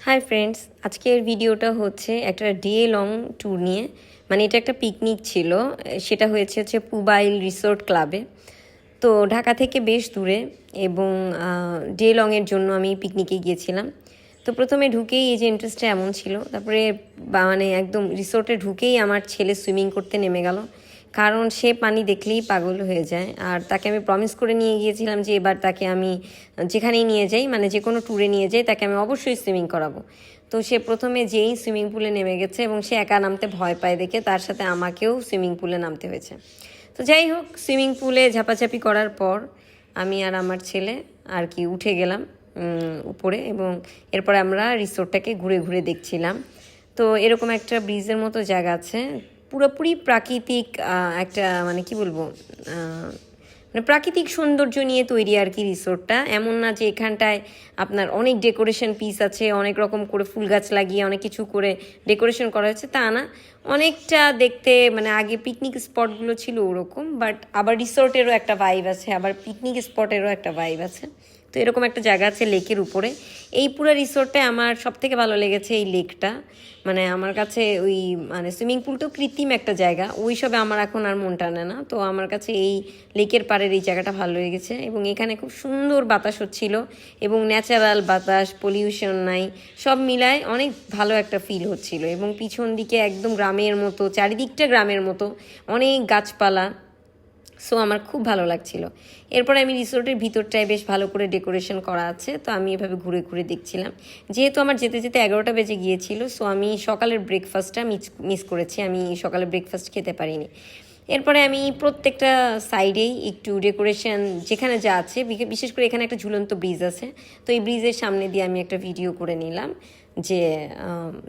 Hi friends, আজকের ভিডিওটা হচ্ছে একটা ডে লং ট্যুর নিয়ে। মানে এটা একটা পিকনিক ছিল, সেটা হচ্ছে পুবাইল রিসোর্ট ক্লাবে। তো ঢাকা থেকে বেশ দূরে এবং ডে লংয়ের জন্য আমি পিকনিকে গিয়েছিলাম। তো প্রথমে ঢুকেই এই যে ইন্টারেস্টটা এমন ছিল, তারপরে মানে একদম রিসোর্টে ঢুকেই আমার ছেলে সুইমিং করতে নেমে গেল, কারণ সে পানি দেখলেই পাগল হয়ে যায়। আর তাকে আমি প্রমিস করে নিয়ে গিয়েছিলাম যে এবার তাকে আমি যেখানেই নিয়ে যাই, মানে যে কোনো ট্যুরে নিয়ে যাই, তাকে আমি অবশ্যই সুইমিং করাবো। তো সে প্রথমে যেই সুইমিং পুলে নেমে গেছে এবং সে একা নামতে ভয় পায় দেখে তার সাথে আমাকেও সুইমিং পুলে নামতে হয়েছে। তো যাই হোক, সুইমিং পুলে ঝাপাঝাপি করার পর আমি আর আমার ছেলে আর কি উঠে গেলাম উপরে, এবং এরপরে আমরা রিসোর্টটাকে ঘুরে ঘুরে দেখছিলাম। তো এরকম একটা ব্রিজের মতো জায়গা আছে, পুরোপুরি প্রাকৃতিক একটা, মানে কি বলবো, মানে প্রাকৃতিক সৌন্দর্য নিয়ে তৈরি আর কি রিসোর্টটা। এমন না যে এখানটায় আপনার অনেক ডেকোরেশন পিস আছে, অনেক রকম করে ফুল গাছ লাগিয়ে অনেক কিছু করে ডেকোরেশন করা হয়েছে, তা না। অনেকটা দেখতে মানে আগে পিকনিক স্পটগুলো ছিল ওরকম, বাট আবার রিসোর্টেরও একটা ভাইব আছে, আবার পিকনিক স্পটেরও একটা ভাইব আছে। তো এরকম একটা জায়গা আছে লেকের উপরে। এই পুরো রিসোর্টে আমার সবথেকে ভালো লেগেছে এই লেকটা। মানে আমার কাছে ওই মানে সুইমিং পুল তো কৃত্রিম একটা জায়গা, ওই সবে আমার এখন আর মন টানে না। তো আমার কাছে এই লেকের পাড়ের এই জায়গাটা ভালো লেগেছে, এবং এখানে খুব সুন্দর বাতাস হচ্ছিল এবং ন্যাচারাল বাতাস, পলিউশন নাই, সব মিলায় অনেক ভালো একটা ফিল হচ্ছিল। এবং পিছন দিকে একদম গ্রামের মতো, চারিদিকটা গ্রামের মতো, অনেক গাছপালা। সো আমার খুব ভালো লাগছিল। এরপরে আমি রিসোর্টের ভিতরটায় বেশ ভালো করে ডেকোরেশন করা আছে, তো আমি এভাবে ঘুরে ঘুরে দেখছিলাম। যেহেতু আমার যেতে যেতে 11টা বেজে গিয়েছিল, সো আমি সকালের ব্রেকফাস্টটা মিস করেছি, আমি সকালের ব্রেকফাস্ট খেতে পারিনি। এরপরে আমি প্রত্যেকটা সাইডেই একটু ডেকোরেশন যেখানে যা আছে, বিশেষ করে এখানে একটা ঝুলন্ত ব্রিজ আছে, তো এই ব্রিজের সামনে দিয়ে আমি একটা ভিডিও করে নিলাম যে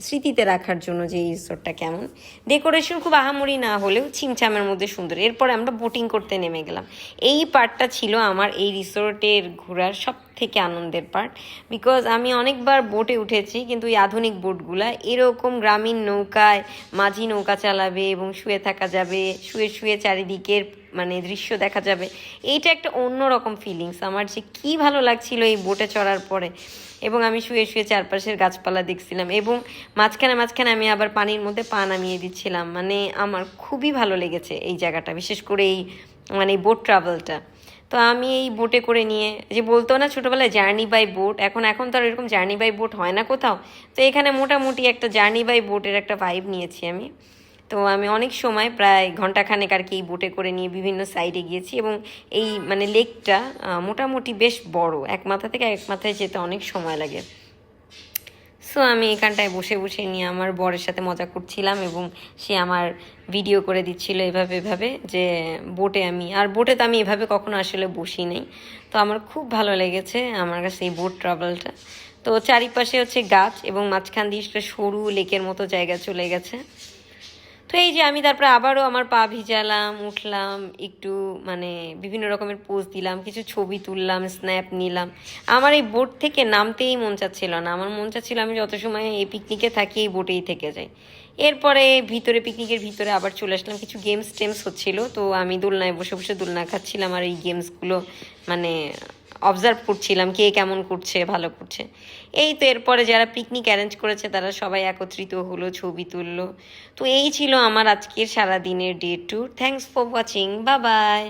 স্মৃতিতে রাখার জন্য যে এই রিসোর্টটা কেমন। ডেকোরেশন খুব আহামরি না হলেও ছিমছামের মধ্যে সুন্দর। এরপরে আমরা বোটিং করতে নেমে গেলাম। এই পার্টটা ছিল আমার এই রিসোর্টের ঘোরার সব থেকে আনন্দের পার্ট, বিকজ আমি অনেকবার বোটে উঠেছি, কিন্তু এই আধুনিক বোটগুলা এরকম গ্রামীণ নৌকায় মাঝি নৌকা চালাবে এবং শুয়ে থাকা যাবে, শুয়ে শুয়ে চারিদিকের মানে দৃশ্য দেখা যাবে, এইটা একটা অন্যরকম ফিলিংস। আমার যে কী ভালো লাগছিল এই বোটে চড়ার পরে, এবং আমি শুয়ে শুয়ে চারপাশের গাছপালা দেখছিলাম, এবং মাঝখানে মাঝখানে আমি আবার পানির মধ্যে পা নামিয়ে দিচ্ছিলাম। মানে আমার খুবই ভালো লেগেছে এই জায়গাটা, বিশেষ করে এই মানে বোট ট্রাভেলটা। তো আমি এই বোটে করে নিয়ে, যে বলতো না ছোটোবেলায় জার্নি বাই বোট, এখন তো আর এরকম জার্নি বাই বোট হয় না কোথাও। তো এখানে মোটামুটি একটা জার্নি বাই বোটের একটা ভাইব নিয়েছি আমি। তো আমি অনেক সময় প্রায় ঘন্টাখানেক আর কি এই বোটে করে নিয়ে বিভিন্ন সাইডে গিয়েছি, এবং এই মানে লেকটা মোটামুটি বেশ বড়, এক মাথা থেকে এক মাথায় যেতে অনেক সময় লাগে। সো আমি এখানটায় বসে বসে নিয়ে আমার বরের সাথে মজা করছিলাম, এবং সে আমার ভিডিও করে দিচ্ছিল এভাবে এভাবে, যে বোটে তো আমি এভাবে কখনো আসলে বসি নাই। তো আমার খুব ভালো লেগেছে আমার কাছে এই বোট ট্রাভেলটা। তো চারিপাশে হচ্ছে গাছ, এবং মাঝখান দিয়ে একটা সরু লেকের মতো জায়গা চলে গেছে। তো এই যে আমি তারপরে আবারও আমার পা ভিজালাম, উঠলাম, একটু মানে বিভিন্ন রকমের পোজ দিলাম, কিছু ছবি তুললাম, স্ন্যাপ নিলাম। আমার এই বোট থেকে নামতেই মন চাচ্ছিল না, আমার মন চাচ্ছিল আমি যত সময় এই পিকনিকে থাকি এই বোটেই থেকে যাই। এরপরে পিকনিকের ভিতরে আবার চলে আসলাম, কিছু গেমস টেমস হচ্ছিল, তো আমি দোলনায় বসে বসে দোলনা খাচ্ছিলাম, আর এই গেমসগুলো মানে অবজার্ভ করছিলাম কে কেমন করছে, ভালো করছে। এই তো এরপরে যারা পিকনিক অ্যারেঞ্জ করেছে তারা সবাই একত্রিত হলো, ছবি তুললো। তো এই ছিল আমার আজকের সারাদিনের day tour. Thanks for watching, bye bye.